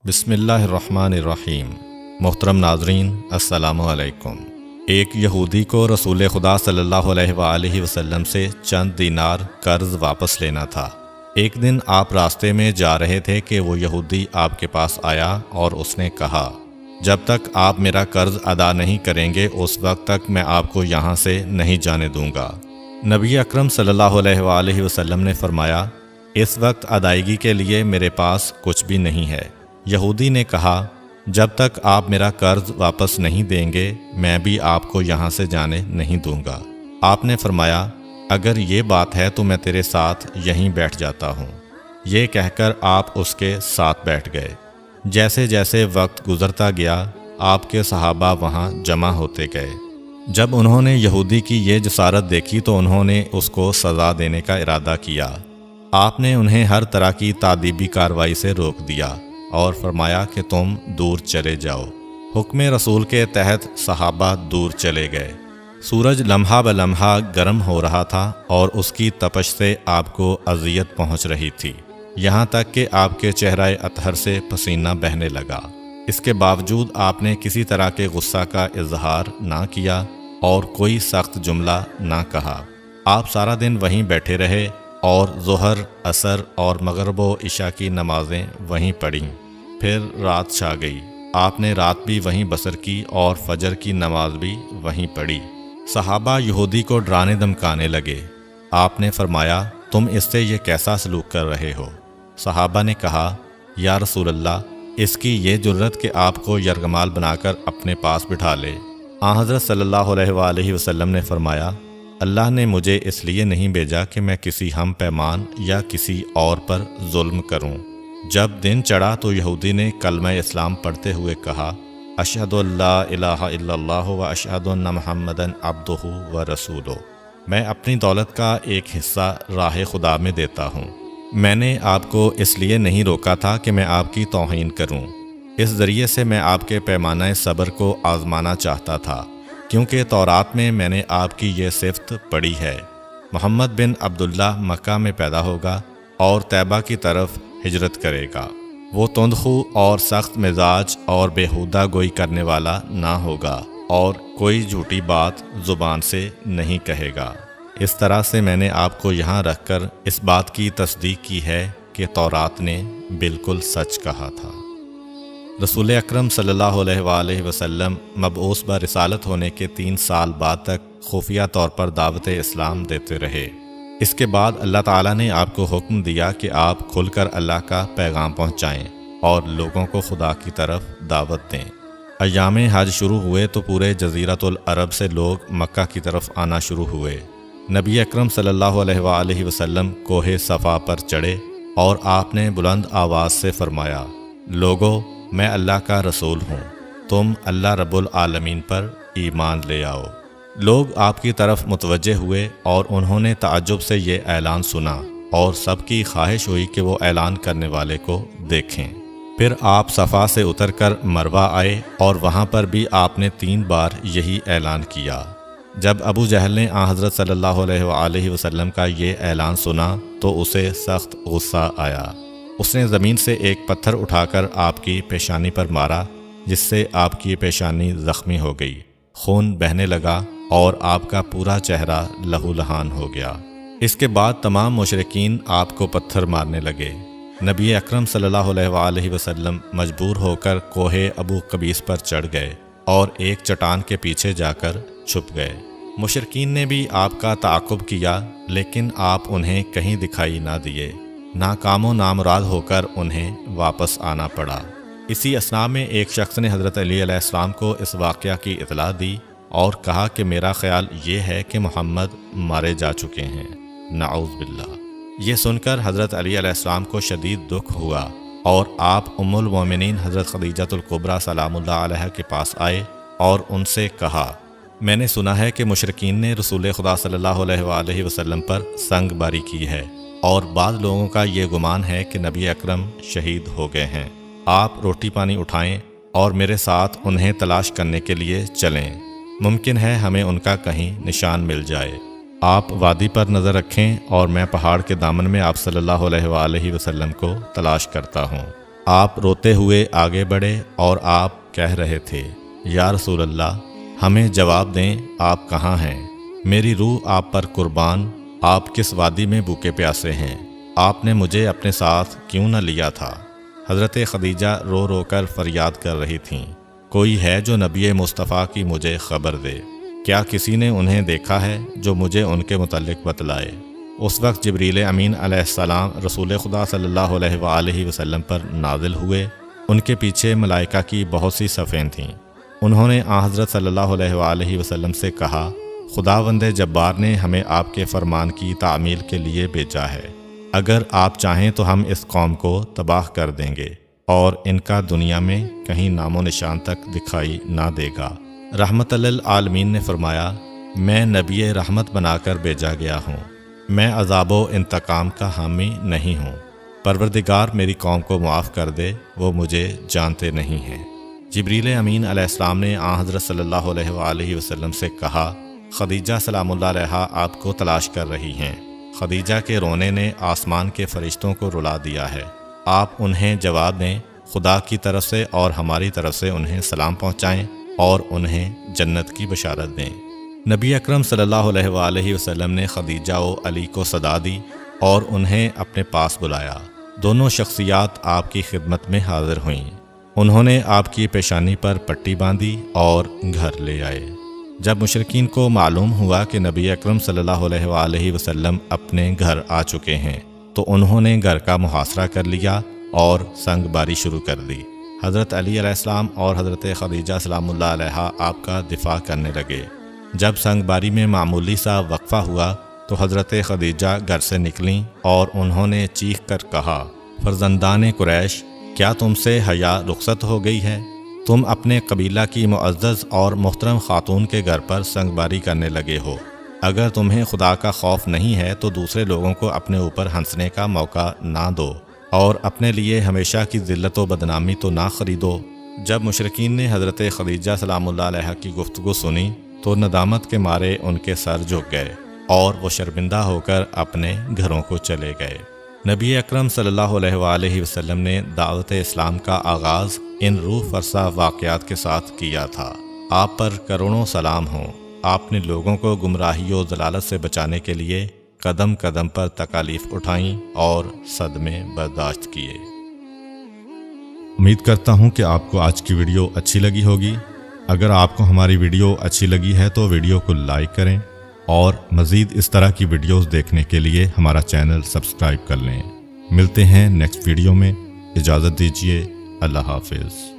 بسم اللہ الرحمن الرحیم۔ محترم ناظرین، السلام علیکم۔ ایک یہودی کو رسول خدا صلی اللہ علیہ وآلہ وسلم سے چند دینار قرض واپس لینا تھا۔ ایک دن آپ راستے میں جا رہے تھے کہ وہ یہودی آپ کے پاس آیا اور اس نے کہا، جب تک آپ میرا قرض ادا نہیں کریں گے اس وقت تک میں آپ کو یہاں سے نہیں جانے دوں گا۔ نبی اکرم صلی اللہ علیہ وآلہ وسلم نے فرمایا، اس وقت ادائیگی کے لیے میرے پاس کچھ بھی نہیں ہے۔ یہودی نے کہا، جب تک آپ میرا قرض واپس نہیں دیں گے میں بھی آپ کو یہاں سے جانے نہیں دوں گا۔ آپ نے فرمایا، اگر یہ بات ہے تو میں تیرے ساتھ یہیں بیٹھ جاتا ہوں۔ یہ کہہ کر آپ اس کے ساتھ بیٹھ گئے۔ جیسے جیسے وقت گزرتا گیا آپ کے صحابہ وہاں جمع ہوتے گئے۔ جب انہوں نے یہودی کی یہ جسارت دیکھی تو انہوں نے اس کو سزا دینے کا ارادہ کیا۔ آپ نے انہیں ہر طرح کی تادیبی کارروائی سے روک دیا اور فرمایا کہ تم دور چلے جاؤ۔ حکم رسول کے تحت صحابہ دور چلے گئے۔ سورج لمحہ بلمحہ گرم ہو رہا تھا اور اس کی تپش سے آپ کو اذیت پہنچ رہی تھی، یہاں تک کہ آپ کے چہرہ اطہر سے پسینہ بہنے لگا۔ اس کے باوجود آپ نے کسی طرح کے غصہ کا اظہار نہ کیا اور کوئی سخت جملہ نہ کہا۔ آپ سارا دن وہیں بیٹھے رہے اور ظہر، عصر اور مغرب و عشاء کی نمازیں وہیں پڑھیں۔ پھر رات چھا گئی۔ آپ نے رات بھی وہیں بسر کی اور فجر کی نماز بھی وہیں پڑھی۔ صحابہ یہودی کو ڈرانے دھمکانے لگے۔ آپ نے فرمایا، تم اس سے یہ کیسا سلوک کر رہے ہو؟ صحابہ نے کہا، یا رسول اللہ، اس کی یہ جرت کہ آپ کو یرغمال بنا کر اپنے پاس بٹھا لے۔ آن حضرت صلی اللہ علیہ وآلہ وسلم نے فرمایا، اللہ نے مجھے اس لیے نہیں بھیجا کہ میں کسی ہم پیمان یا کسی اور پر ظلم کروں۔ جب دن چڑھا تو یہودی نے کلمہ اسلام پڑھتے ہوئے کہا، اشہد ان لا الہ الا اللہ و اشہد ان محمدً عبدہ و رسولہ۔ میں اپنی دولت کا ایک حصہ راہ خدا میں دیتا ہوں۔ میں نے آپ کو اس لیے نہیں روکا تھا کہ میں آپ کی توہین کروں۔ اس ذریعے سے میں آپ کے پیمانہ صبر کو آزمانا چاہتا تھا، کیونکہ تورات میں میں نے آپ کی یہ صفت پڑھی ہے، محمد بن عبداللہ مکہ میں پیدا ہوگا اور طیبہ کی طرف ہجرت کرے گا۔ وہ تندخو اور سخت مزاج اور بیہودہ گوئی کرنے والا نہ ہوگا اور کوئی جھوٹی بات زبان سے نہیں کہے گا۔ اس طرح سے میں نے آپ کو یہاں رکھ کر اس بات کی تصدیق کی ہے کہ تورات نے بالکل سچ کہا تھا۔ رسول اکرم صلی اللہ علیہ وآلہ وسلم مبعوث برسالت ہونے کے 3 سال بعد تک خفیہ طور پر دعوت اسلام دیتے رہے۔ اس کے بعد اللہ تعالیٰ نے آپ کو حکم دیا کہ آپ کھل کر اللہ کا پیغام پہنچائیں اور لوگوں کو خدا کی طرف دعوت دیں۔ ایام حج شروع ہوئے تو پورے جزیرۃ العرب سے لوگ مکہ کی طرف آنا شروع ہوئے۔ نبی اکرم صلی اللہ علیہ وآلہ وسلم کوہ صفا پر چڑھے اور آپ نے بلند آواز سے فرمایا، لوگو، میں اللہ کا رسول ہوں، تم اللہ رب العالمین پر ایمان لے آؤ۔ لوگ آپ کی طرف متوجہ ہوئے اور انہوں نے تعجب سے یہ اعلان سنا اور سب کی خواہش ہوئی کہ وہ اعلان کرنے والے کو دیکھیں۔ پھر آپ صفا سے اتر کر مروہ آئے اور وہاں پر بھی آپ نے 3 بار یہی اعلان کیا۔ جب ابو جہل نے آن حضرت صلی اللہ علیہ وآلہ وسلم کا یہ اعلان سنا تو اسے سخت غصہ آیا۔ اس نے زمین سے ایک پتھر اٹھا کر آپ کی پیشانی پر مارا، جس سے آپ کی پیشانی زخمی ہو گئی، خون بہنے لگا اور آپ کا پورا چہرہ لہو لہان ہو گیا۔ اس کے بعد تمام مشرکین آپ کو پتھر مارنے لگے۔ نبی اکرم صلی اللہ علیہ وآلہ وسلم مجبور ہو کر کوہ ابو قبیس پر چڑھ گئے اور ایک چٹان کے پیچھے جا کر چھپ گئے۔ مشرکین نے بھی آپ کا تعاقب کیا لیکن آپ انہیں کہیں دکھائی نہ دیے۔ ناکام و نامراد ہو کر انہیں واپس آنا پڑا۔ اسی اثناء میں ایک شخص نے حضرت علی علیہ السلام کو اس واقعہ کی اطلاع دی اور کہا کہ میرا خیال یہ ہے کہ محمد مارے جا چکے ہیں، نعوذ باللہ۔ یہ سن کر حضرت علی علیہ السلام کو شدید دکھ ہوا اور آپ ام المومنین حضرت خدیجہ الکبریٰ سلام اللہ علیہ کے پاس آئے اور ان سے کہا، میں نے سنا ہے کہ مشرکین نے رسول خدا صلی اللہ علیہ وآلہ وسلم پر سنگ باری کی ہے اور بعض لوگوں کا یہ گمان ہے کہ نبی اکرم شہید ہو گئے ہیں۔ آپ روٹی پانی اٹھائیں اور میرے ساتھ انہیں تلاش کرنے کے لیے چلیں، ممکن ہے ہمیں ان کا کہیں نشان مل جائے۔ آپ وادی پر نظر رکھیں اور میں پہاڑ کے دامن میں آپ صلی اللہ علیہ وآلہ وسلم کو تلاش کرتا ہوں۔ آپ روتے ہوئے آگے بڑھے اور آپ کہہ رہے تھے، یا رسول اللہ، ہمیں جواب دیں، آپ کہاں ہیں؟ میری روح آپ پر قربان، آپ کس وادی میں بھوکے پیاسے ہیں؟ آپ نے مجھے اپنے ساتھ کیوں نہ لیا تھا؟ حضرت خدیجہ رو رو کر فریاد کر رہی تھیں، کوئی ہے جو نبی مصطفیٰ کی مجھے خبر دے؟ کیا کسی نے انہیں دیکھا ہے جو مجھے ان کے متعلق بتلائے؟ اس وقت جبریل امین علیہ السلام رسول خدا صلی اللہ علیہ وآلہ وسلم پر نازل ہوئے۔ ان کے پیچھے ملائکہ کی بہت سی صفیں تھیں۔ انہوں نے حضرت صلی اللہ علیہ وآلہ وسلم سے کہا، خداوند جبار نے ہمیں آپ کے فرمان کی تعمیل کے لیے بھیجا ہے۔ اگر آپ چاہیں تو ہم اس قوم کو تباہ کر دیں گے اور ان کا دنیا میں کہیں نام و نشان تک دکھائی نہ دے گا۔ رحمت للعالمین نے فرمایا، میں نبی رحمت بنا کر بھیجا گیا ہوں، میں عذاب و انتقام کا حامی نہیں ہوں۔ پروردگار میری قوم کو معاف کر دے، وہ مجھے جانتے نہیں ہیں۔ جبریل امین علیہ السلام نے حضرت صلی اللہ علیہ وآلہ وسلم سے کہا، خدیجہ سلام اللہ علیہا آپ کو تلاش کر رہی ہیں۔ خدیجہ کے رونے نے آسمان کے فرشتوں کو رلا دیا ہے۔ آپ انہیں جواب دیں، خدا کی طرف سے اور ہماری طرف سے انہیں سلام پہنچائیں اور انہیں جنت کی بشارت دیں۔ نبی اکرم صلی اللہ علیہ وآلہ وسلم نے خدیجہ و علی کو صدا دی اور انہیں اپنے پاس بلایا۔ دونوں شخصیات آپ کی خدمت میں حاضر ہوئیں۔ انہوں نے آپ کی پیشانی پر پٹی باندھی اور گھر لے آئے۔ جب مشرکین کو معلوم ہوا کہ نبی اکرم صلی اللہ علیہ وآلہ وسلم اپنے گھر آ چکے ہیں تو انہوں نے گھر کا محاصرہ کر لیا اور سنگ باری شروع کر دی۔ حضرت علی علیہ السلام اور حضرت خدیجہ سلام اللہ علیہا آپ کا دفاع کرنے لگے۔ جب سنگ باری میں معمولی سا وقفہ ہوا تو حضرت خدیجہ گھر سے نکلیں اور انہوں نے چیخ کر کہا، فرزندان قریش، کیا تم سے حیا رخصت ہو گئی ہے؟ تم اپنے قبیلہ کی معزز اور محترم خاتون کے گھر پر سنگ باری کرنے لگے ہو۔ اگر تمہیں خدا کا خوف نہیں ہے تو دوسرے لوگوں کو اپنے اوپر ہنسنے کا موقع نہ دو اور اپنے لیے ہمیشہ کی ذلت و بدنامی تو نہ خریدو۔ جب مشرکین نے حضرت خدیجہ سلام اللہ علیہا کی گفتگو سنی تو ندامت کے مارے ان کے سر جھک گئے اور وہ شرمندہ ہو کر اپنے گھروں کو چلے گئے۔ نبی اکرم صلی اللہ علیہ وآلہ وسلم نے دعوت اسلام کا آغاز ان روح فرسا واقعات کے ساتھ کیا تھا۔ آپ پر کروڑوں سلام ہوں۔ آپ نے لوگوں کو گمراہی و ضلالت سے بچانے کے لیے قدم قدم پر تکالیف اٹھائیں اور صدمے برداشت کیے۔ امید کرتا ہوں کہ آپ کو آج کی ویڈیو اچھی لگی ہوگی۔ اگر آپ کو ہماری ویڈیو اچھی لگی ہے تو ویڈیو کو لائک کریں اور مزید اس طرح کی ویڈیوز دیکھنے کے لیے ہمارا چینل سبسکرائب کر لیں۔ ملتے ہیں نیکسٹ ویڈیو میں، اجازت دیجیے، اللہ حافظ۔